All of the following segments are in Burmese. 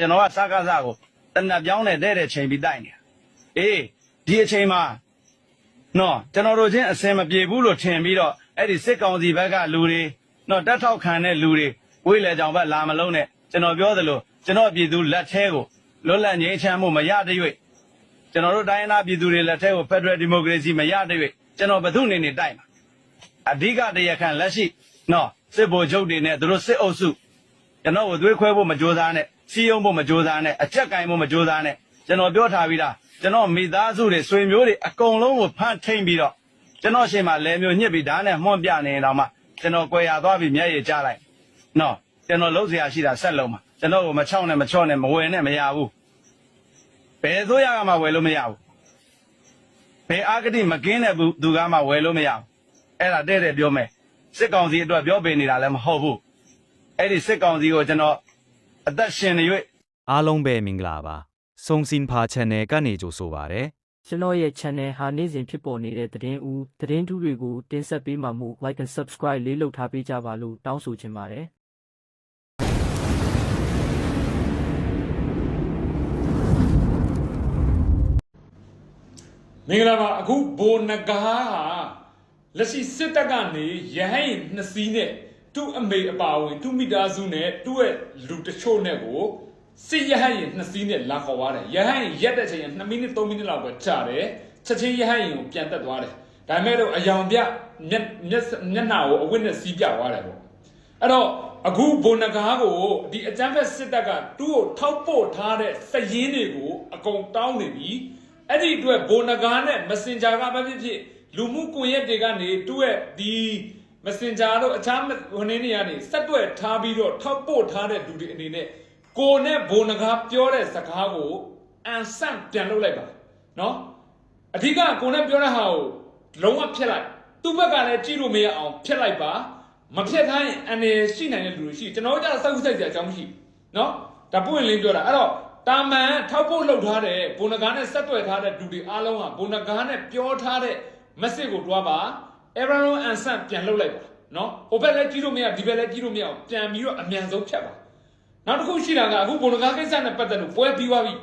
ကျွန်တော်ကစကားစားကိုတနက်ပြောင်းတဲ့ချိန်ပြီးတိုက်နေတာအေးဒီအချိန်မှာနော်ကျွန်တော်တို့ချင်းအစင်မပြေဘူးလို့ထင်ပြီးတော့အဲ့ဒီစစ်ကောင်စီဘက်ကလူတွေနော်တက်ထောက်ခံတဲ့လူတွေဝိလေကြောင်ဘက်လာမလုံးနဲ့ကျွန်တော်ပြောသလိုကျွန်တော်ပြည်သူလက်ထဲကိုလွတ်လပ်ငြိမ်းချမ်းမှုမရတဲ့၍ကျွန်တော်တို့တိုင်းရင်းသားပြည်သူတွေလက်ထဲကိုဖက်ဒရယ်ဒီမိုကရေစီမရတဲ့၍ကျွန်တော်ဘယ်သူနေတိုက်မှာအဓိကတရားခံလက်ရှိနော်စစ်ဗိုလ်ချုပ်တွေနဲ့သူတို့စစ်အုပ်စုကျွန်တော်ကိုသွေးခွဲဖို့မကြိုးစားနဲ့စီယုံဖို့မကြိုးစားနဲ့အချက်ကင်ဖို့မကြိုးစားနဲ့ကျွန်တော်ပြောထားပြီးသားကျွန်တော်မိသားစုတွေဆွေမျိုးတွေအကုန်လုံးကိုဖမ်းထိန်ပြီးတော့ကျွန်တော်ရှေ့မှာလဲမျိုးညှစ်ပြီးဓာတ်နဲ့မှွန့်ပြနေတော့မှကျွန်တော်ကြွယ်ရသွားပြီးမျက်ရည်ကျလိုက်နော်ကျွန်တော်လုံးစရာရှိတာဆက်လုံးမှာကျွန်တော်ကိုမချောင်းနဲ့မချော့နဲ့မဝယ်နဲ့မရဘူးဘယ်ဆိုရကမှဝယ်လို့မရဘူးဘယ်အာဂတိမကင်းတဲ့သူကမှဝယ်လို့မရဘူးအဲ့ဒါတဲ့ပြောမယ်စစ်ကောင်စီအတွက်ပြောပေးနေတာလည်းမဟုတ်ဘူးအဲ့ဒီစစ်ကောင်စီကိုကျွန်တော်အသက်ရှင်နေ၍အားလုံးပဲမင်္ဂလာပါစုံစင်ဖာ channel ကနေကြိုဆိုပါရစေကျွန်တော်ရဲ့ channel ဟာနေ့စဉ်ဖြစ်ပေါ်နေတဲ့သတင်းထူးတွေကိုတင်ဆက်ပေးမှာမို့ like and subscribe လေးလုပ်ထားပေးကြပါလို့တောင်းဆိုချင်ပါတယ်မင်္ဂလာပါအခုဘိုနဂါဟာလက်ရှိစစ်တပ်ကနေရဟန်းနှစ်စီးနဲ့သူ့အမေအပါဝင်သူ့မိသားစုနဲ့သူ့ရဲ့လူတချို့နဲ့ကိုစစ်ရဟန်းနှစ်စီးနဲ့လာခေါ်သွားတယ်ရဟန်းရက်တဲ့အချိန်2မိနစ်3မိနစ်လောက်ပဲကြာတယ်ချက်ချင်းရဟန်းကိုပြန်တက်သွားတယ်ဒါပေမဲ့တော့အယောင်ပြမျက်နှာကိုအဝတ်နဲ့စီးပြသွားတယ်ပေါ့အဲ့တော့အခုဘိုနဂါကိုဒီအကြမ်းဖက်စစ်တပ်ကသူ့ကိုထောက်ပို့ထားတဲ့စည်ရင်းတွေကိုအကုန်တောင်းနေပြီအဲ့ဒီအတွက်ဘိုနဂါနဲ့ Messenger ကပဲဖြစ်လူမှုကွန်ရက်တွေကနေသူ့ရဲ့ဒီ Messenger တို့အခြားဝန်ထမ်းတွေကနေဆက်တွဲထားပြီးတော့ထောက်ပို့ထားတဲ့လူတွေအနေနဲ့ကိုနဲ့ဘိုနဂါပြောတဲ့စကားကိုအန်ဆန့်ပြန်လုပ်လိုက်ပါနော်အဓိကကိုနဲ့ပြောတဲ့ဟာကိုလုံးဝဖျက်လိုက်သူ့ဘက်ကလည်းကြည့်လို့မရအောင်ဖျက်လိုက်ပါမဖျက်ထားရင်အနေရှိနိုင်တဲ့လူတွေရှိကျွန်တော်တို့ကစောက်စိုက်စရာအကြောင်းမရှိနော်ဒါပွင့်လင်းပြောတာအဲ့တော့တာမန်ထောက်ဖို့လှုပ်ထားတဲ့ဘိုနဂါနဲ့ဆက်သွယ်ထားတဲ့လူတွေအားလုံးကဘိုနဂါနဲ့ပြောထားတဲ့ message ကိုတွားပါ everyone answer ပြန်လှုပ်လိုက်ပါနော်ဟိုဘက်လည်းကြည့်လို့မရဒီဘက်လည်းကြည့်လို့မရအောင်ပြန်ပြီးတော့အမြန်ဆုံးဖြတ်ပါနောက်တစ်ခုရှိတာကအခုဘိုနဂါကိစ္စနဲ့ပတ်သက်လို့ပွဲပြီးသွားပြီ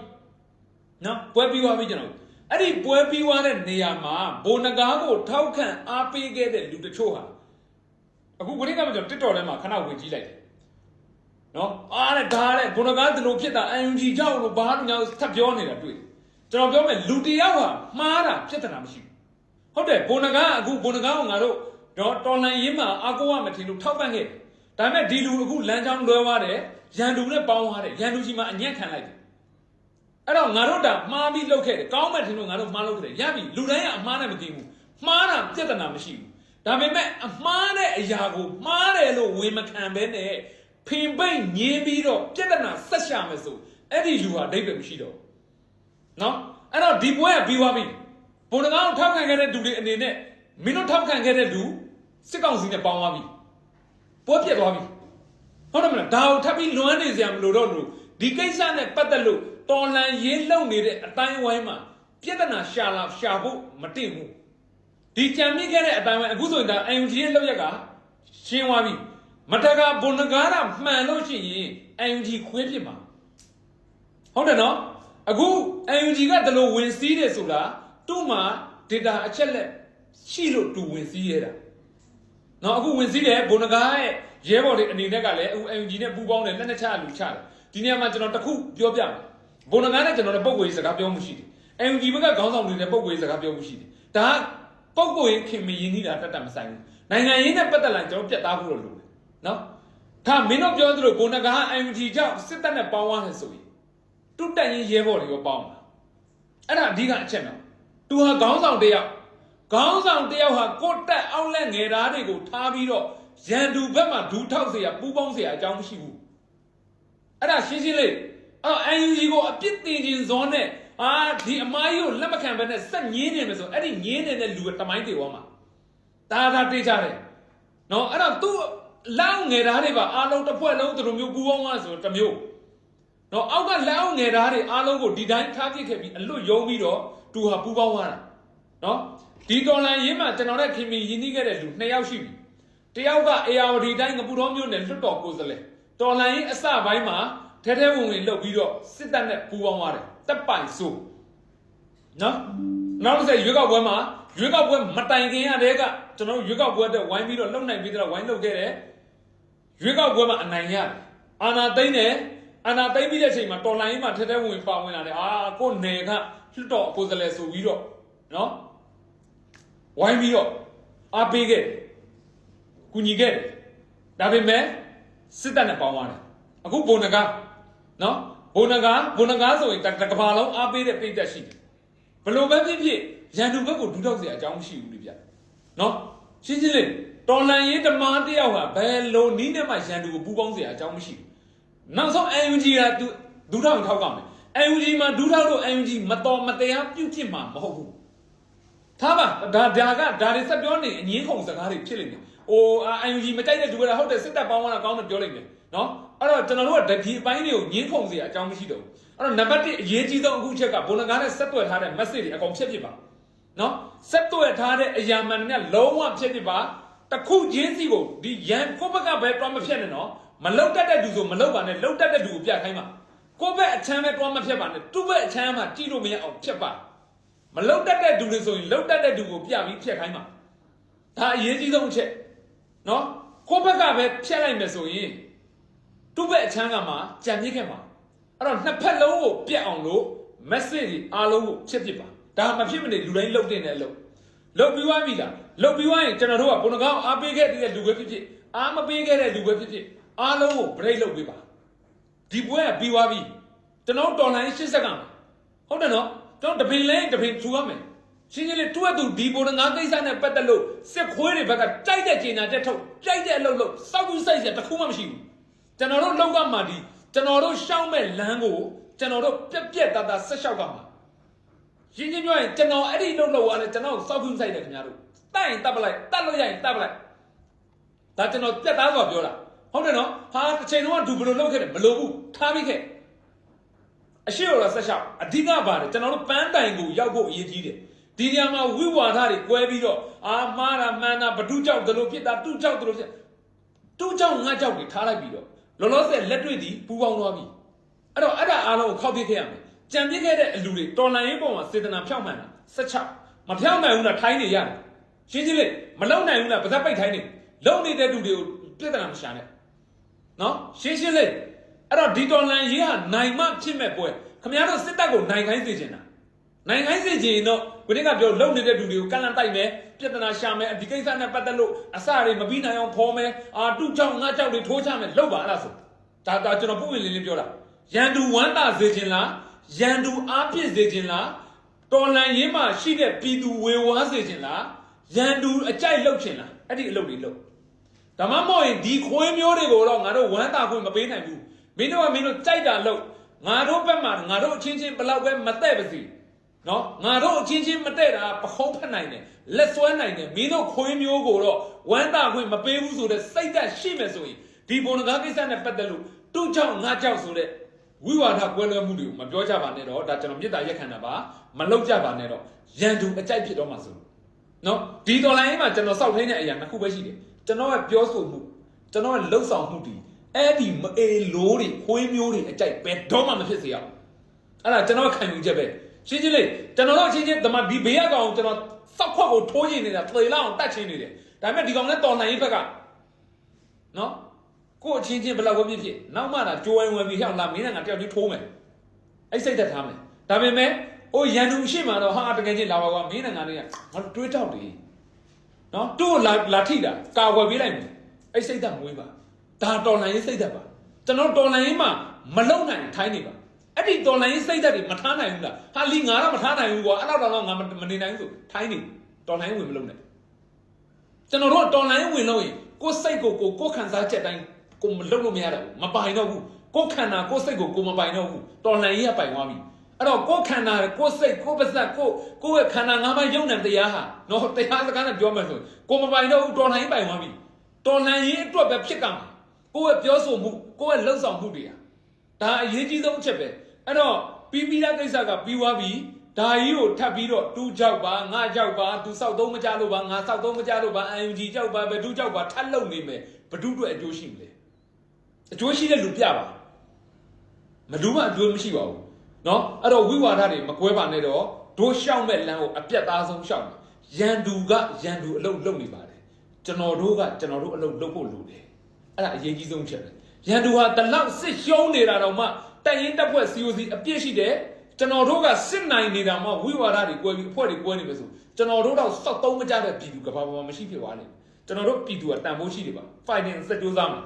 နော်ပွဲပြီးသွားပြီကျွန်တော်အဲ့ဒီပွဲပြီးသွားတဲ့နေရာမှာဘိုနဂါကိုထောက်ခံအားပေးခဲ့တဲ့လူတချို့ဟာအခုခရစ်ကမှကျွန်တော် TikTok ထဲမှာခဏဝင်ကြည့်လိုက်တယ်နော်အားနဲ့ဓာတ်နဲ့ဘုံကသလိုဖြစ်တာ UNG ကြောင့်လို့ဘာလို့ညာထပ်ပြောနေတာတွေ့ကျွန်တော်ပြောမယ်လူတယောက်ဟာမှားတာပြဿနာမရှိဘူးဟုတ်တယ်ဘုံကအခုဘုံကကိုငါတို့တော့တော်လန်ရင်းမှာအကောကမထင်လို့ထောက်ပံ့ခဲ့ဒါပေမဲ့ဒီလူအခုလမ်းကြောင်းလွဲသွားတယ်ရန်သူနဲ့ပေါင်းသွားတယ်ရန်သူကြီးမှာအညံ့ခံလိုက်တယ်အဲ့တော့ငါတို့တာမှားပြီးလုပ်ခဲ့တယ်ကောင်းမှထင်လို့ငါတို့မှားလုပ်ခဲ့တယ်ရပြီလူတိုင်းကအမှားနဲ့မသိဘူးမှားတာပြဿနာမရှိဘူးဒါပေမဲ့အမှားတဲ့အရာကိုမှားတယ်လို့ဝေမခံဘဲနဲ့ဖင်ပိတ်ညင်းပြီးတော့ပြဿနာဆက်ရှာမယ်ဆိုအဲ့ဒီလူဟာအဓိပ္ပာယ်မရှိတော့နော်အဲ့တော့ဒီပွဲကပြီးသွားပြီဘုံတကောင်းထောက်ခံခဲ့တဲ့လူတွေအနေနဲ့မင်းတို့ထောက်ခံခဲ့တဲ့လူစစ်ကောင်စီနဲ့ပေါင်းသွားပြီပွဲပြတ်သွားပြီဟုတ်တယ်မလားဒါကိုထပ်ပြီးလွမ်းနေစရာမလိုတော့လို့ဒီကိစ္စနဲ့ပတ်သက်လို့တော်လန်ရေးလုံနေတဲ့အတိုင်းဝိုင်းမှာပြဿနာရှာဖို့မတင်ဘူးဒီကြံမိခဲ့တဲ့အတိုင်းဝိုင်းအခုဆိုရင်ဒါ UNG ရဲ့လောက်ရက်ကရှင်းသွားပြီမတကဘုံနဂါရမှန်လို့ရှိရင် UNG ခွေးဖြစ်မှာဟုတ်တယ်နော်အခု UNG ကတလို့ဝင်စည်းတယ်ဆိုတာသူ့မှာ data အချက်လက်ရှိလို့သူဝင်စည်းရတာနော်အခုဝင်စည်းတယ်ဘုံနဂါရဲ့ရဲဘော်တွေအနေနဲ့ကလည်းအခု UNG နဲ့ပူးပေါင်းတယ်လက်နဲ့ချလူချတယ်ဒီနေရာမှာကျွန်တော်တခုပြောပြမယ်ဘုံနဂါနဲ့ကျွန်တော်နဲ့ပုံကိုယ်ရေးစကားပြောမှုရှိတယ် UNG ဘက်ကခေါင်းဆောင်တွေနဲ့ပုံကိုယ်ရေးစကားပြောမှုရှိတယ်ဒါပုံကိုယ်ရေးခင်မရင်းနေတာတတ်မဆိုင်ဘူးနိုင်ငံရေးနဲ့ပတ်သက်လာကျွန်တော်ပြတ်သားဖို့လို့လိုတယ်နော်ဒါမင်းတို့ပြောသလိုဘုံနဂါ UNG ကြောင့်စစ်တပ်နဲ့ပေါင်းသွားတယ်ဆိုရင်တုတ်တက်ရင်ရဲဘော်တွေရောပေါင်းတာအဲ့ဒါအဓိကအချက်နော်သူဟာခေါင်းဆောင်တယောက်ဟာကိုတက်အောက်လက်ငယ်သားတွေကိုထားပြီးတော့ရန်သူဘက်မှာဒူထောက်เสียပူးပေါင်းเสียအကြောင်းမရှိဘူးအဲ့ဒါရှင်းလေးအဲ့ UNG ကိုအပြစ်တင်ခြင်းဇောနဲ့ဒီအမားကြီးကိုလက်မခံဘဲနဲ့စက်ငင်းနေမယ်ဆိုအဲ့ဒီငင်းနေတဲ့လူကတမိုင်းတေဝါမှာဒါတေးကြတယ်နော်အဲ့တော့သူလောင်းငယ်သားတွေပါအားလုံးတစ်ဖွဲ့လုံးသူတို့မျိုးပူပေါင်းသွားဆိုတမျိုးနော်အောက်ကလောင်းငယ်သားတွေအားလုံးကိုဒီတိုင်းထားပစ်ခဲ့ပြီးအလွတ်ယုံပြီးတော့သူဟာပူပေါင်းသွားတာနော်ဒီတော်လန်ရင်းမှာကျွန်တော်နဲ့ခင်မီရင်းနှီးခဲ့တဲ့လူ2ယောက်ရှိပြီတယောက်က ARD တိုင်းငပူတော်မျိုးနဲ့လွတ်တော်ကိုယ်စားလှယ်တော်လန်ရင်းအစပိုင်းမှာ ထဲထဲဝင်ဝင်လှုပ်ပြီးတော့စစ်တပ်နဲ့ပူးပေါင်းသွားတယ်တပ်ပိုင်ဆိုနော်နောက်တစ်ဆက်ရွေးကောက်ပွဲမှာရွေးကောက်ပွဲမတိုင်ခင်ရတဲ့ကကျွန်တော်ရွေးကောက်ပွဲအတွက်ဝိုင်းပြီးတော့လှုပ်နိုင်ပြီးတော့ဝိုင်းလုပ်ခဲ့တယ်ရွေးကောက်ပွဲမှာအနိုင်ရတယ်အာဏာသိမ်းတယ်အာဏာသိမ်းပြီးတဲ့အချိန်မှာတော်လိုင်းမှာထဲထဲဝင်ပါဝင်လာတယ်ကိုနယ်ကလွတ်တော်ကိုယ်စားလှယ်ဆိုပြီးတော့နော်ဝိုင်းပြီးတော့အားပေးခဲ့ကူညီခဲ့ဒါပေမဲ့စစ်တပ်နဲ့ပေါင်းသွားတယ်အခုဘုံနဂါနော်ဘုံနဂါဆိုရင်တကဘာလုံးအားပေးတဲ့ပြည်သက်ရှိတယ်ဘလို့ပဲဖြစ်ဖြစ်ရန်သူဘက်ကိုဒူးထောက်เสียအကြောင်းမရှိဘူးလေဗျနော်ရှင်းရှင်းလေးတော်လန်ရေးဓမ္မတယောက်ဟာဘယ်လိုနီးနဲ့မှရန်သူကိုပူးပေါင်းเสียအကြောင်းမရှိဘူးနောက်ဆုံး UNG ကဒူးထောက်ထောက်ကမယ် UNG မှာဒူးထောက်လို့ UNG မတော်မတရားပြုတ်ဖြစ်မှာမဟုတ်ဘူးထားပါဒါတွေဆက်ပြောနေအငင်းခုန်စကားတွေဖြစ်လိမ့်မယ်UNG မကြိုက်တဲ့သူကဟုတ်တယ်စစ်တပ်ပေါင်းတာကောင်းတယ်ပြောလိမ့်မယ်နော်အဲ့တော့ကျွန်တော်တို့ကဒီအပိုင်းတွေကိုငင်းခုန်เสียအကြောင်းမရှိတော့ဘူးအဲ့တော့နံပါတ်1အရေးကြီးဆုံးအခုချက်ကဘုံနဂါနဲ့ဆက်သွယ်ထားတဲ့ message တွေအကုန်ဖြတ်ပြပါနော်ဆက်သွယ်ထားတဲ့အရာမှန်နဲ့လုံးဝဖြတ်ပြပါတခုချင်းစီကိုဒီရန်ကိုဘက်ကပဲတွားမဖြတ်နဲ့နော်မလောက်တတ်တဲ့သူဆိုမလောက်ပါနဲ့လောက်တတ်တဲ့သူကိုပြခိုင်းပါကိုဘက်အချမ်းပဲတွားမဖြတ်ပါနဲ့သူ့ဘက်အချမ်းမှာကြည့်လို့မရအောင်ဖြတ်ပါမလောက်တတ်တဲ့သူတွေဆိုရင်လောက်တတ်တဲ့သူကိုပြပြီးဖြတ်ခိုင်းပါဒါအရေးကြီးဆုံးအချက်နော်ကိုဘက်ကပဲဖြတ်လိုက်မယ်ဆိုရင်သူ့ဘက်အချမ်းကမှကြံပြစ်ခဲ့မှာအဲ့တော့နှစ်ဖက်လုံးကိုပြတ်အောင်လို့ message တွေအားလုံးကိုချက်ပြစ်ပါဒါမဖြစ်မနေလူတိုင်းလှုပ်တင်တဲ့အလုပ်လှုပ်ပြီးသွားပြီလားလှုပ်ပြီးသွားရင်ကျွန်တော်တို့ကဘုံတကောင်းအားပေးခဲ့တဲ့လူပဲဖြစ်ဖြစ်အားမပေးခဲ့တဲ့လူပဲဖြစ်ဖြစ်အားလုံးကို break လုပ်ပေးပါဒီပွဲကပြီးသွားပြီကျွန်တော်တော်လိုင်း80ကဟုတ်တယ်နော်ကျွန်တော်တပင်လဲတပင်ထူရမယ်ရှင်းရှင်းလေးတွက်သူဒီဘုံငါကိစ္စနဲ့ပတ်သက်လို့စစ်ခွေးတွေဘက်ကတိုက်တဲ့ကြေညာချက်ထုတ်ကြိုက်တဲ့အလုပ်စောက်ကူးစိုက်စရာတခုမှမရှိဘူးကျွန်တော်တို့လောက်ကမှဒီကျွန်တော်တို့ရှောင်းမဲ့လမ်းကိုကျွန်တော်တို့ပြက်သားဆက်လျှောက်ကမှာရှင်းရှင်းပြောရင်ကျွန်တော်အဲ့ဒီလုပ်လို့ရတယ်ကျွန်တော်စောက်ကူးစိုက်တယ်ခင်ဗျားတို့တိုက်ရင်တတ်ပလိုက်တတ်လို့ရရင်တတ်ပလိုက်ဒါကျွန်တော်ပြက်သားဆိုပြောတာဟုတ်တယ်နော်ဟာတစ်ချိန်လုံးကဒူဘလို့လုပ်ခဲ့တယ်မလို့ဘူးထားပြီးခဲ့အရှိတော်ဆက်လျှောက်အဓိကပါတယ်ကျွန်တော်တို့ပန်းတိုင်ကိုရောက်ဖို့အရေးကြီးတယ်ဒီနေရာမှာဝိဝါဒတွေကွဲပြီးတော့မှားတာမှန်တာဘဒုကြောက်တယ်လို့ဖြစ်တာတူကြောက်တယ်လို့ဖြစ်တူကြောက်ငါကြောက်တွေထားလိုက်ပြီးတော့လောလောဆယ်လက်တွေ့ဒီပူပေါင်းသွားပြီအဲ့တော့အဲ့ဒါအားလုံးကိုခောက်ပြစ်ခဲ့ရမယ်ကြံပြစ်ခဲ့တဲ့အလူတွေတော်လန်ရေးပုံမှာစေတနာဖြောက်မှန်တာ16မဖြောက်နိုင်ဘူးလားထိုင်းနေရတယ်ရှင်းရှင်းလေးမလုံနိုင်ဘူးလားပါဇက်ပိတ်ထိုင်းနေလုံနေတဲ့လူတွေကိုပြဿနာမရှာနဲ့နော်ရှင်းရှင်းလေးအဲ့တော့ဒီတော်လန်ရေးဟာနိုင်မှဖြစ်မဲ့ပွဲခင်ဗျားတို့စစ်တပ်ကိုနိုင်ခိုင်းစေချင်တာနိုင်ခိုင်းစေချင်တော့ခုနကပြောလုံနေတဲ့လူတွေကိုကန့်လန့်တိုက်မယ်ပြဿနာရှာမယ်ဒီကိစ္စနဲ့ပတ်သက်လို့အစတွေမပြီးနိုင်အောင်ဖော်မယ်တူကြောင့်ငါကြောင့်တွေထိုးချမယ်လောက်ပါအဲ့ဒါဆိုဒါကျွန်တော်ပုံဝင်လင်းပြောတာရန်သူဝမ်းသာစေခြင်းလားရန်သူအားပြည့်စေခြင်းလားတော်လန်ရေးမှာရှိတဲ့ပြည်သူဝေဝါးစေခြင်းလားရန်သူအကြိုက်လှုပ်ခြင်းလားအဲ့ဒီအလုပ်တွေလုပ်ဒါမှမဟုတ်ရင်ဒီခွေးမျိုးတွေကိုတော့ငါတို့ဝမ်းသာခွင့်မပေးနိုင်ဘူးမင်းတို့ကမင်းတို့ကြိုက်တာလုပ်ငါတို့ဘက်မှာငါတို့အချင်းချင်းဘလောက်ပဲမတဲ့ပါစေနော်ငါတို့အချင်းချင်းမတဲ့တာပခုံးဖက်နိုင်တယ်လက်ဆွဲနိုင်တယ်မင်းတို့ခွေးမျိုးကိုတော့ဝမ်းသာခွင့်မပေးဘူးဆိုတဲ့စိတ်ဓာတ်ရှိမယ်ဆိုရင်ဒီဘုံငါးကိစ္စနဲ့ပတ်သက်လို့တူးချောင်းငါးချောင်းဆိုတဲ့ဝိဝါဒကွဲလွဲမှုတွေကိုမပြောကြပါနဲ့တော့ဒါကျွန်တော်မြစ်တာရက်ခံတာပါမလောက်ကြပါနဲ့တော့ရန်သူအကြိုက်ဖြစ်တော့မှဆိုနော်ဒီတော်လိုင်းမှာကျွန်တော်စောက်ထိန်တဲ့အရာနှစ်ခုပဲရှိတယ်ကျွန်တော်ရဲ့ပြောဆိုမှုကျွန်တော်ရဲ့လှုပ်ဆောင်မှုဒီအဲ့ဒီမအေလိုးတွေခွေးမျိုးတွေအကြိုက်ပဲတော့မှမဖြစ်စေရအောင်အဲ့ဒါကျွန်တော်ခံယူချက်ပဲရှင်းရှင်းလေးကျွန်တော်တို့ချင်းချင်းဒီမှာဒီဘေးကောင်ကျွန်တော်စောက်ခွက်ကိုထိုးချင်နေတာသေလောက်အောင်တတ်ချင်နေတယ်ဒါပေမဲ့ဒီကောင်လည်းတော်နိုင်ရေးဘက်ကနော်ကိုအချင်းချင်းဘလောက်ပဲဖြစ်ဖြစ်နောက်မှလာကြိုးဝဲဝဲပြီးဟောက်လာမင်းကငါတယောက်ကြီးထိုးမယ်အဲ့စိတ်သက်ထားမယ်ဒါပေမဲ့အိုးရန်သူရှိမှတော့ဟာတကယ်ချင်းလာပါကွာမင်းနဲ့ငါနဲ့ငါတွေးတောက်တယ်နော်သူ့ကိုလာထိတာကာဝယ်ပေးလိုက်မယ်အဲ့စိတ်သက်မွေးပါဒါတော်နိုင်ရေးစိတ်သက်ပါကျွန်တော်တော်နိုင်ရေးမှာမလုံနိုင်ထိုင်းနေပါအဲ့ဒီတော်လိုင်းစိတ်ဓာတ်တွေမထားနိုင်ဘူးလားဟာလီငါတော့မထားနိုင်ဘူးကွာအဲ့တော့ငါမနေနိုင်ဘူးဆိုထိုင်းနေတော်လိုင်းဝင်မလုပ်နဲ့ကျွန်တော်တို့တော်လိုင်းဝင်လို့ရင်ကိုယ်စိတ်ကိုခံစားချက်တိုင်းကိုမလုပ်လို့မရတော့ဘူးမပိုင်တော့ဘူးကိုယ်ခန္ဓာကိုယ်စိတ်ကိုမပိုင်တော့ဘူးတော်လိုင်းကြီးကပိုင်သွားပြီအဲ့တော့ကိုယ်ခန္ဓာကိုယ်စိတ်ကိုယ်ပါဇက်ကိုယ့်ရဲ့ခန္ဓာငါးပါးယုံနဲ့တရားဟာနော်တရားစကားနဲ့ပြောမယ်ဆိုကိုမပိုင်တော့ဘူးတော်လိုင်းပိုင်သွားပြီတော်လိုင်းကြီးအတွက်ပဲဖြစ်ကမှာကိုယ့်ရဲ့ပြောဆိုမှုကိုယ့်ရဲ့လှုပ်ဆောင်မှုတွေဟာဒါအရေးကြီးဆုံးအချက်ပဲအဲ့တော့ပြီးသားကိစ္စကပြီးသွားပြီဒါကြီးကိုထပ်ပြီးတော့တူးကြောက်ပါငါကြောက်ပါသူစောက်သုံးမကြလို့ပါငါစောက်သုံးမကြလို့ပါ UNG ကြောက်ပါဘယ်သူကြောက်ပါထပ်လုံနေမယ်ဘယ်သူအတွက်အကျိုးရှိမလဲအကျိုးရှိတဲ့လူပြပါ မလူမအကျိုးမရှိပါဘူးနော်အဲ့တော့ဝိဝါဒတွေမကွဲပါနဲ့တော့တို့ရှောက်မဲ့လမ်းကိုအပြတ်သားဆုံးရှောက်တယ်ရန်သူကရန်သူအလုပ်လုပ်နေပါတယ်ကျွန်တော်တို့ကကျွန်တော်တို့အလုပ်လုပ်ဖို့လိုတယ်အဲ့ဒါအရေးကြီးဆုံးချက်ပဲရန်သူဟာတလောက်စစ်ရှုံးနေတာတော့မှတိုင်ရင်တပ်ဖွဲ့ COC အပြစ်ရှိတယ်ကျွန်တော်တို့ကစစ်နိုင်နေတာမှဝိဝါဒတွေကွဲပြီးအဖွဲ့တွေကွဲနေမယ်ဆိုကျွန်တော်တို့တော့စောက်သုံးမကြတဲ့ပြည်သူကဘာမှမရှိဖြစ်သွားလိမ့်မယ်ကျွန်တော်တို့ပြည်သူကတန်ဖိုးရှိတယ်ပါ fighting စက်ကြိုးစားမှာ